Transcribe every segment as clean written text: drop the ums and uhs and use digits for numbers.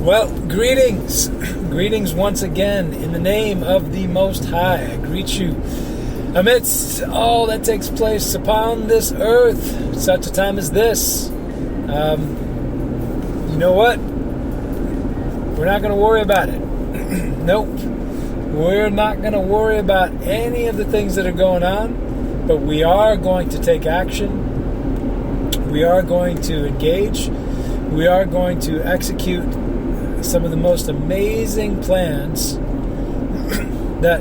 Well, greetings. Greetings once again in the name of the Most High. I greet you amidst all that takes place upon this earth, such a time as this. You know what? We're not going to worry about it. Nope. We're not going to worry about any of the things that are going on, but we are going to take action. We are going to engage. We are going to execute some of the most amazing plans that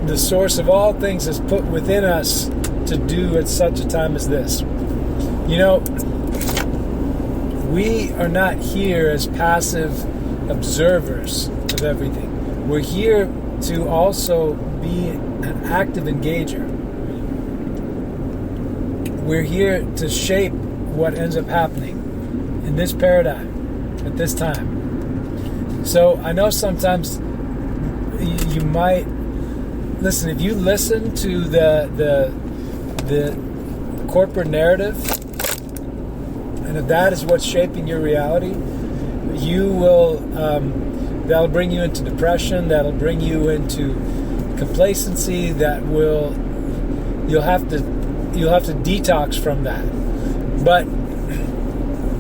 the source of all things has put within us to do at such a time as this. You know, we are not here as passive observers of everything. We're here to also be an active engager. We're here to shape what ends up happening in this paradigm at this time. So I know sometimes you might listen. If you listen to the corporate narrative, and if that is what's shaping your reality, you will that'll bring you into depression. That'll bring you into complacency. You'll have to detox from that. But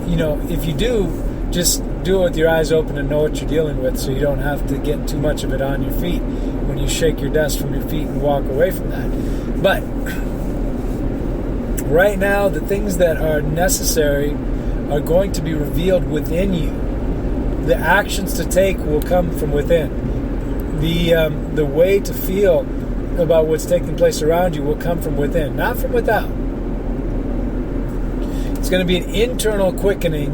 you know, if you do, just do it with your eyes open and know what you're dealing with, so you don't have to get too much of it on your feet when you shake your dust from your feet and walk away from that. But right now, the things that are necessary are going to be revealed within you. The actions to take will come from within. The way to feel about what's taking place around you will come from within, not from without. It's going to be an internal quickening,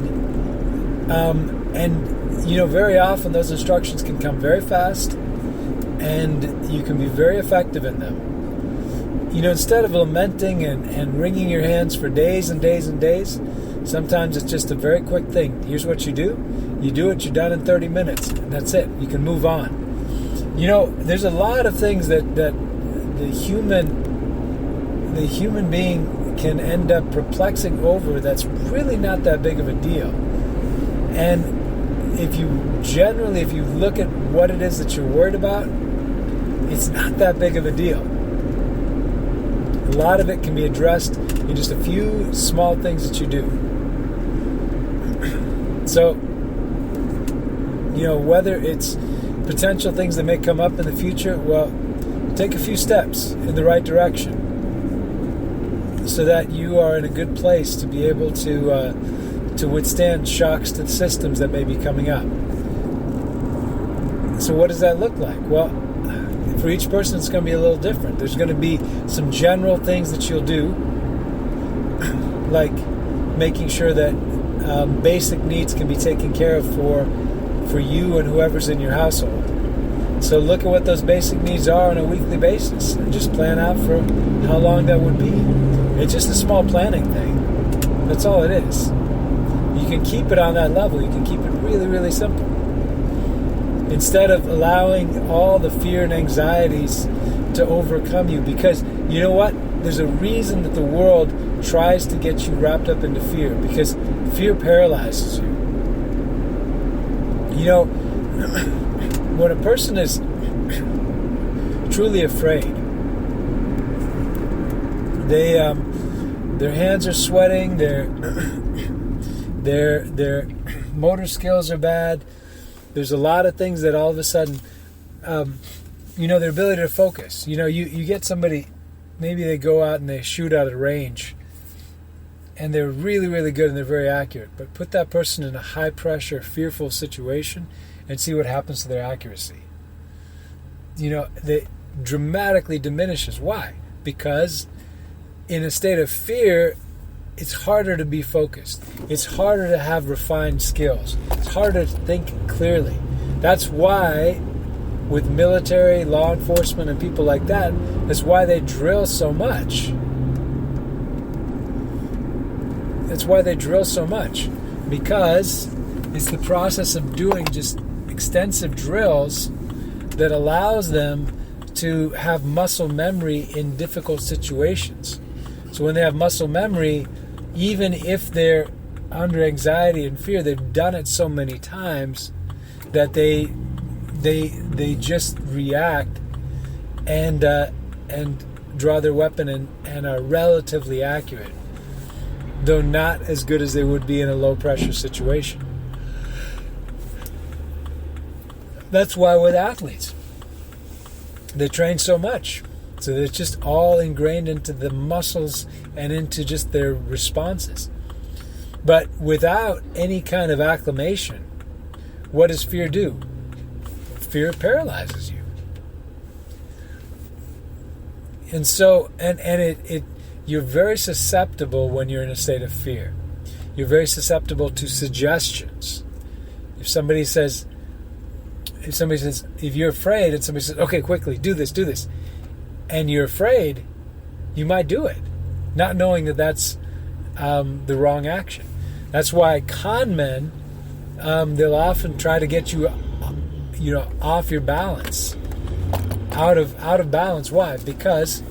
and you know, very often those instructions can come very fast, and you can be very effective in them. You know, instead of lamenting and wringing your hands for days and days and days, sometimes it's just a very quick thing. Here's what you do. You do it, you're done in 30 minutes, and that's it. You can move on. You know, there's a lot of things that the human being can end up perplexing over that's really not that big of a deal. And if you look at what it is that you're worried about, it's not that big of a deal. A lot of it can be addressed in just a few small things that you do. So, you know, whether it's potential things that may come up in the future, well, take a few steps in the right direction, so that you are in a good place to be able to withstand shocks to the systems that may be coming up. So what does that look like? Well, for each person it's going to be a little different. There's going to be some general things that you'll do, like making sure that basic needs can be taken care of for you and whoever's in your household. So look at what those basic needs are on a weekly basis and just plan out for how long that would be. It's just a small planning thing. That's all it is. You can keep it on that level. You can keep it really, really simple. Instead of allowing all the fear and anxieties to overcome you. Because you know what? There's a reason that the world tries to get you wrapped up into fear. Because fear paralyzes you. You know, when a person is truly afraid, their hands are sweating, their motor skills are bad. There's a lot of things that all of a sudden, you know, their ability to focus. You know, you get somebody, maybe they go out and they shoot out at range, and they're really, really good and they're very accurate. But put that person in a high-pressure, fearful situation and see what happens to their accuracy. You know, they dramatically diminishes. Why? Because in a state of fear, it's harder to be focused. It's harder to have refined skills. It's harder to think clearly. That's why with military, law enforcement, and people like that, that's why they drill so much. That's why they drill so much. Because it's the process of doing just extensive drills that allows them to have muscle memory in difficult situations. So when they have muscle memory, even if they're under anxiety and fear, they've done it so many times that they just react and draw their weapon and are relatively accurate, though not as good as they would be in a low pressure situation. That's why with athletes, they train so much. So it's just all ingrained into the muscles and into just their responses. But without any kind of acclimation, what does fear do? Fear paralyzes you. And so, you're very susceptible when you're in a state of fear. You're very susceptible to suggestions. If somebody says, if you're afraid and somebody says, okay, quickly, do this, and you're afraid, you might do it, not knowing that that's the wrong action. That's why con men, they'll often try to get you, off your balance, out of balance. Why? Because,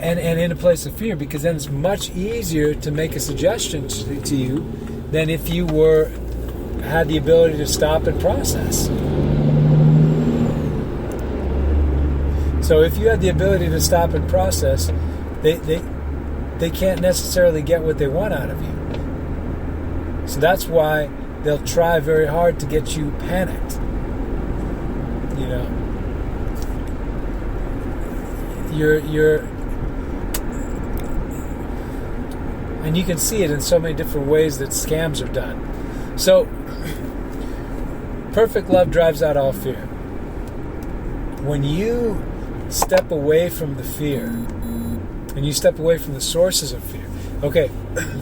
and in a place of fear, because then it's much easier to make a suggestion to you than if you had the ability to stop and process. So if you had the ability to stop and process, they can't necessarily get what they want out of you. So that's why they'll try very hard to get you panicked. And you can see it in so many different ways that scams are done. So perfect love drives out all fear. When you step away from the fear, and you step away from the sources of fear. Okay,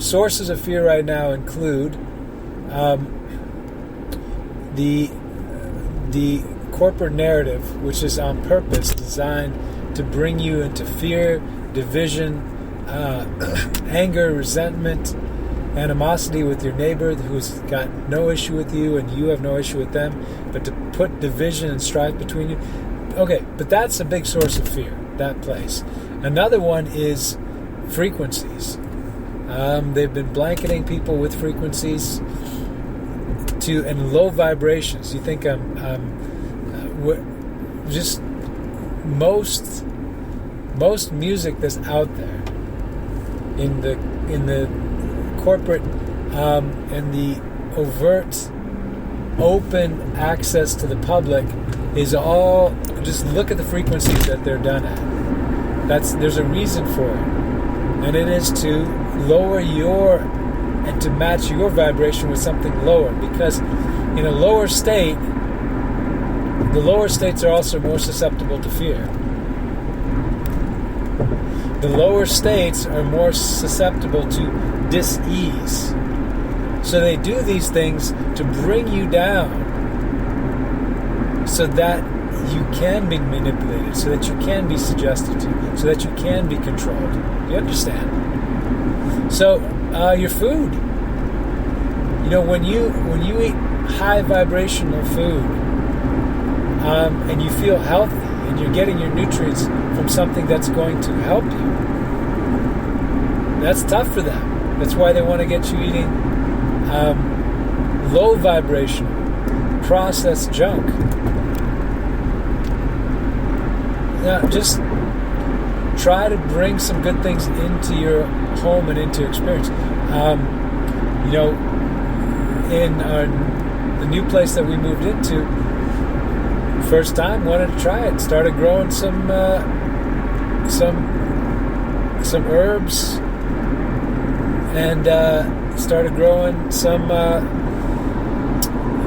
sources of fear right now include the corporate narrative, which is on purpose designed to bring you into fear, division, anger, resentment, animosity with your neighbor who's got no issue with you and you have no issue with them, but to put division and strife between you. Okay, but that's a big source of fear, that place. Another one is frequencies. They've been blanketing people with frequencies and low vibrations. You think just most music that's out there in the corporate and the overt open access to the public is all, just look at the frequencies that they're done at. There's a reason for it, and it is to lower and to match your vibration with something lower, because in a lower state, the lower states are also more susceptible to fear. The lower states are more susceptible to dis-ease. So they do these things to bring you down so that you can be manipulated, so that you can be suggested to, so that you can be controlled. You understand? So your food. When you eat high vibrational food and you feel healthy and you're getting your nutrients from something that's going to help you, that's tough for them. That's why they want to get you eating low vibrational, processed junk. Now, just try to bring some good things into your home and into your experience. In the new place that we moved into, first time wanted to try it. Started growing some herbs, and started growing some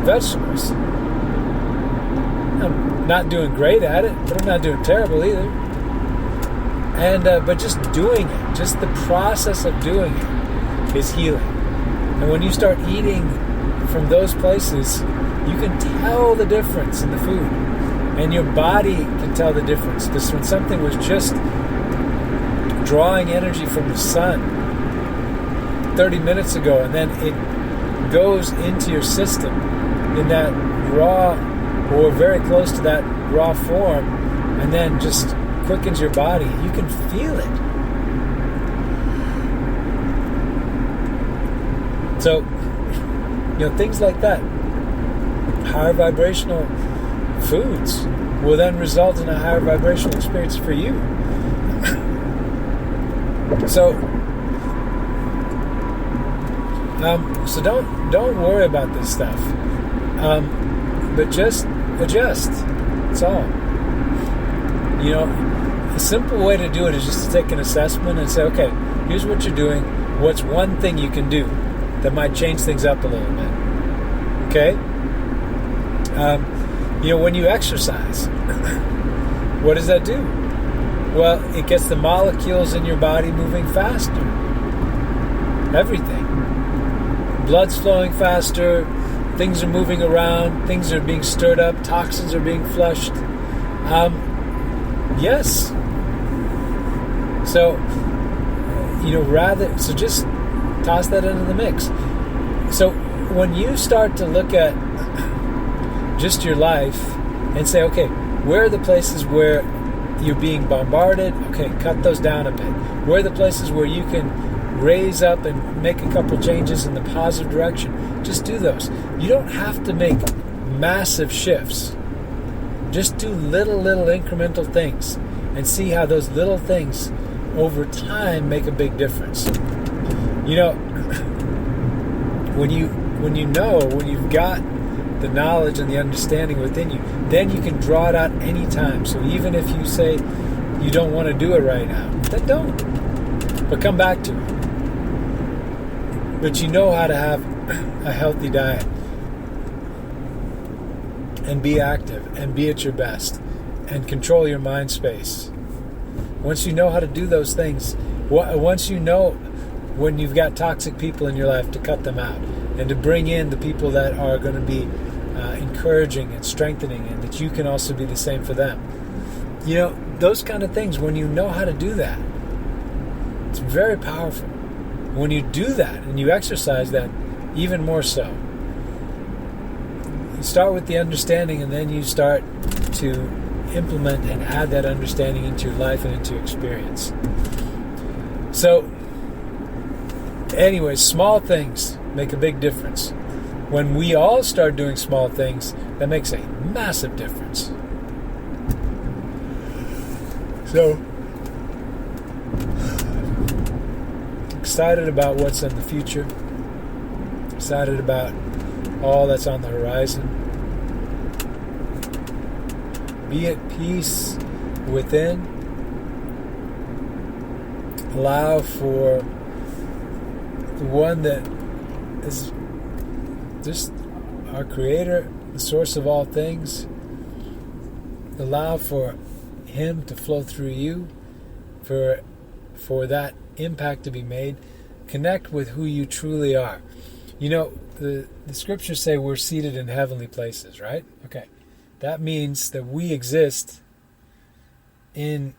vegetables. I'm not doing great at it, but I'm not doing terrible either. And but just doing it, just the process of doing it is healing. And when you start eating from those places, you can tell the difference in the food, and your body can tell the difference. Because when something was just drawing energy from the sun 30 minutes ago, and then it goes into your system in that raw, or very close to that raw form, and then just quickens your body, you can feel it. So, things like that. Higher vibrational foods will then result in a higher vibrational experience for you. So don't worry about this stuff. But just adjust. That's all. A simple way to do it is just to take an assessment and say, okay, here's what you're doing. What's one thing you can do that might change things up a little bit? Okay? When you exercise, what does that do? Well, it gets the molecules in your body moving faster. Everything. Blood's flowing faster, things are moving around, things are being stirred up, toxins are being flushed. Yes. So, so just toss that into the mix. So when you start to look at just your life and say, okay, where are the places where you're being bombarded? Okay, cut those down a bit. Where are the places where you can raise up and make a couple changes in the positive direction? Just do those. You don't have to make massive shifts. Just do little incremental things and see how those little things over time make a big difference. When you've got the knowledge and the understanding within you, then you can draw it out anytime. So even if you say you don't want to do it right now, then don't. But come back to it. But you know how to have a healthy diet and be active and be at your best and control your mind space. Once you know how to do those things, once you know when you've got toxic people in your life, to cut them out and to bring in the people that are going to be encouraging and strengthening, and that you can also be the same for them. Those kind of things, when you know how to do that, it's very powerful. When you do that and you exercise that, even more so. You start with the understanding, and then you start to implement and add that understanding into your life and into your experience. So, anyways, small things make a big difference. When we all start doing small things, that makes a massive difference. So, excited about what's in the future. Excited about all that's on the horizon. Be at peace within. Allow for the one that is just our Creator, the source of all things. Allow for Him to flow through you, for that impact to be made. Connect with who you truly are. The scriptures say we're seated in heavenly places, right? Okay. That means that we exist in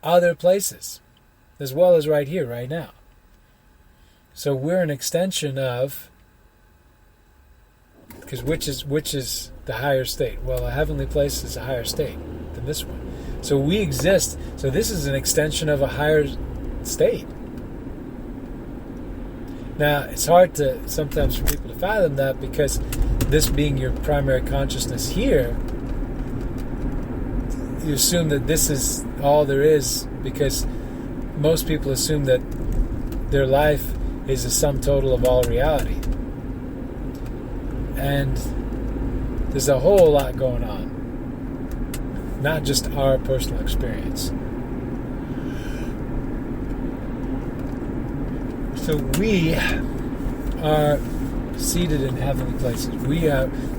other places, as well as right here, right now. So we're an extension of, because which is the higher state? Well, a heavenly place is a higher state than this one. So we exist. So this is an extension of a higher state. Now, it's hard to sometimes for people to fathom that, because this being your primary consciousness here, you assume that this is all there is, because most people assume that their life is a sum total of all reality. And there's a whole lot going on, not just our personal experience. So we are seated in heavenly places.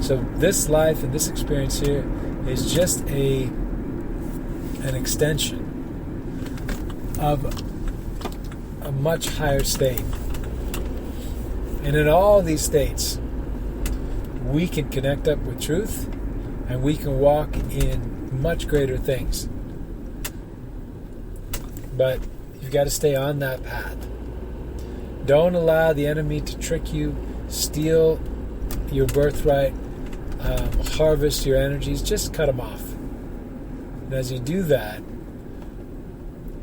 So this life and this experience here is just an extension of a much higher state. And in all these states, we can connect up with truth, and we can walk in much greater things. But you've got to stay on that path. Don't allow the enemy to trick you, steal your birthright, harvest your energies. Just cut them off. And as you do that,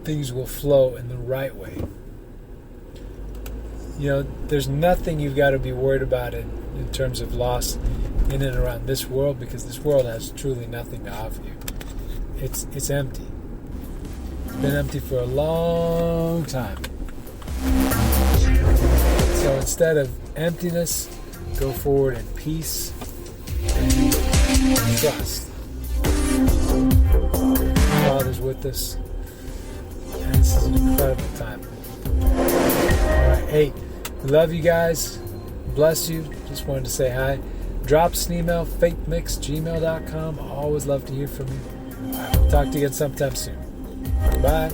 things will flow in the right way. there's nothing you've got to be worried about in terms of loss in and around this world, because this world has truly nothing to offer you. It's empty. It's been empty for a long time. So instead of emptiness, go forward in peace and trust. Father's with us, and this is an incredible time. Alright, hey, we love you guys. Bless you. Just wanted to say hi. Drop us an email, faithmix@gmail.com. Always love to hear from you. Talk to you again sometime soon. Bye.